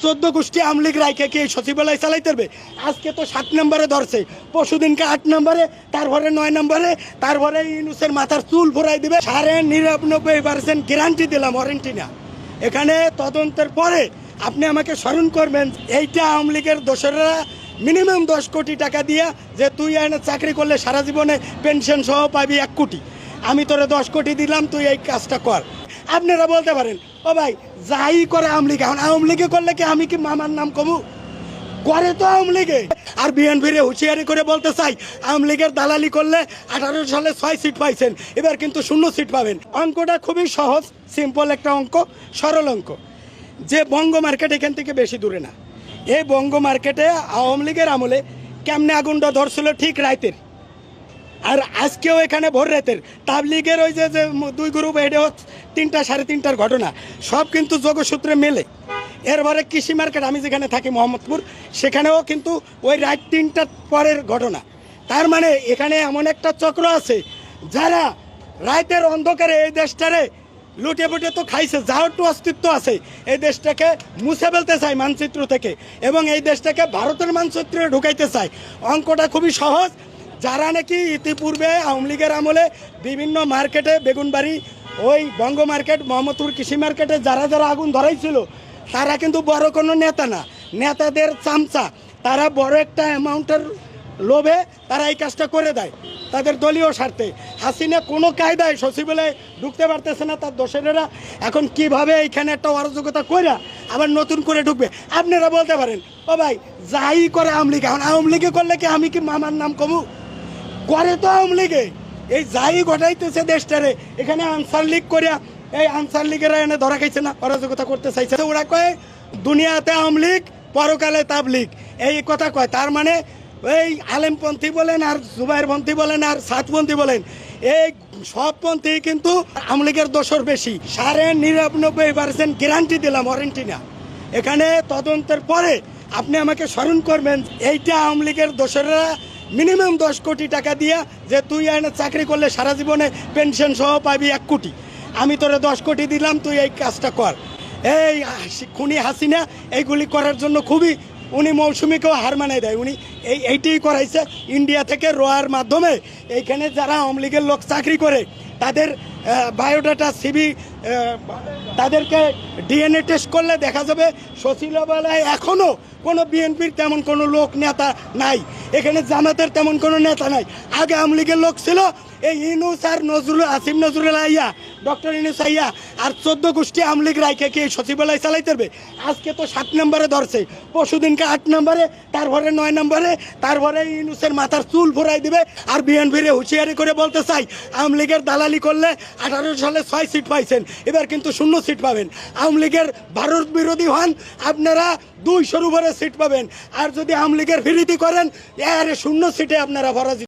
14 গোষ্ঠী আওয়ামী লীগ রাইকে কি সচিবালয় চালাইতে পারবে? আজকে তো 7 নম্বরে ধরছে, পরশুদিনকে 8 নম্বরে, তারপরে 9 নম্বরে, তারপরে ইউনুসের মাথার চুল ফোরাই দিবে। 99% গ্যারান্টি দিলাম, ওয়ারেন্টি না। এখানে তদন্তের পরে আপনি আমাকে স্মরণ করবেন, এইটা আওয়ামী লীগের দোসররা মিনিমাম 10 কোটি টাকা দিয়া যে তুই এনে চাকরি করলে সারা জীবনে পেনশন সহ পাবি 1 কোটি, আমি তোরে 10 কোটি দিলাম, তুই এই কাজটা কর। আপনারা বলতে পারেন, ও ভাই যাই করে আওয়ামী লীগ, এখন আওয়ামী লীগে করলে কি আমি কি মামার নাম কমু? করে তো আওয়ামী লীগে। আর বিএনপির হুঁশিয়ারি করে বলতে চাই, আওয়ামী লীগের দালালি করলে 18 সালে 6 সিট পাইছেন, এবার কিন্তু 0 সিট পাবেন। অঙ্কটা খুবই সহজ, সিম্পল একটা অঙ্ক, সরল অঙ্ক। যে বঙ্গ মার্কেট এখান থেকে বেশি দূরে না, এই বঙ্গ মার্কেটে আওয়ামী লীগের আমলে কেমনে আগুনটা ধরছিল ঠিক রাইতের, আর আজকেও এখানে ভোর রাতের তাবলিগের ওই যে 2 গ্রুপ হেডে 3টা 3:30টার ঘটনা, সব কিন্তু যোগসূত্রে মেলে। এরপরে কৃষি মার্কেট, আমি যেখানে থাকি মোহাম্মদপুর, সেখানেও কিন্তু ওই রাত 3টার পরের ঘটনা। তার মানে এখানে এমন একটা চক্র আছে যারা রাতের অন্ধকারে এই দেশটারে লুটে পুটে তো খাইছে, যার একটু অস্তিত্ব আছে, এই দেশটাকে মুছে ফেলতে চায় মানচিত্র থেকে, এবং এই দেশটাকে ভারতের মানচিত্রে ঢুকাইতে চায়। অঙ্কটা খুবই সহজ। যারা নাকি ইতিপূর্বে আওয়ামী লীগের আমলে বিভিন্ন মার্কেটে, বেগুনবাড়ি, ওই বঙ্গ মার্কেট, মোহাম্মদপুর কৃষি মার্কেটে যারা যারা আগুন ধরাইছিল, তারা কিন্তু বড় কোনো নেতা না, নেতাদের চামচা। তারা বড় একটা অ্যামাউন্টের লোভে তারা এই কাজটা করে দেয় তাদের দলীয় স্বার্থে। হাসিনা কোনো কায়দায় সচিবালয়ে ঢুকতে পারতেছে না, তার দোসরেরা এখন কিভাবে এইখানে একটা অরাজকতা কইরা আবার নতুন করে ঢুকবে? আপনারা বলতে পারেন, ও ভাই যাই করে আওয়ামী লীগ, এখন আওয়ামী লীগে করলে কি আমি কি মামার নাম কমু? করে তো আওয়ামী লীগে। এই যাই ঘটাইতেছে দেশটারে, এখানে আনসার লীগ করিয়া এই আনসার লীগেরা এনে ধরা খাইছে না, অরাজকতা করতে চাইছে। ওরা কয় দুনিয়াতে আওয়ামী লীগ, পরকালে তাবলীগ, এই কথা কয়। তার মানে এই আলেমপন্থী বলেন, আর জুবাইরপন্থী বলেন, আর সাতপন্থী বলেন, এই সব পন্থী কিন্তু আওয়ামী লীগের দোসর বেশি। 99% গ্যারান্টি দিলাম, ওয়ারেন্টি না। এখানে তদন্তের পরে আপনি আমাকে স্মরণ করবেন, এইটা আওয়ামী লীগের দোসররা মিনিমাম 10 কোটি টাকা দিয়া যে তুই এনে চাকরি করলে সারা জীবনে পেনশন সহ পাবি 1 কোটি, আমি তোরে 10 কোটি দিলাম, তুই এই কাজটা কর। এই খুনি হাসিনা এইগুলি করার জন্য খুবই, উনি মৌসুমীকেও হার মানাই দেয়। উনি এইটাই করাইছে ইন্ডিয়া থেকে রোয়ার মাধ্যমে। এইখানে যারা আওয়ামী লীগের লোক চাকরি করে তাদের বায়োডাটা, সিভি, তাদেরকে ডিএনএ টেস্ট করলে দেখা যাবে সচিবালয়ে এখনও কোনো বিএনপির তেমন কোনো লোক নেতা নাই, এখানে জামাতের তেমন কোনো নেতা নাই। আগে আওয়ামী লীগের লোক ছিল এই ইউনুস আর আসিফ নজরুল আইয়া, ডক্টর ইউনুস আইয়া, আর 14 গোষ্ঠী আওয়ামী লীগ রাইকে কি সচিবালয় চালাইতে পারবে? আজকে তো 7 নম্বরে ধরছে, পরশুদিনকে 8 নম্বরে, তারপরে 9 নম্বরে, তারপরে ইউনুসের মাথার চুল ফোরাই দিবে। আর বিএনপির হুঁশিয়ারি করে বলতে চাই, আওয়ামী লীগের দালালি করলে 18 সালে 6 সিট পাইছেন, এবার কিন্তু 0 সিট পাবেন। আওয়ামী লীগের ভারত বিরোধী হন, আপনারা 200-র উপরে সিট পাবেন। আর যদি আওয়ামী লীগের বিরোধী করেন, এর 0 সিটে আপনারা পরাজিত।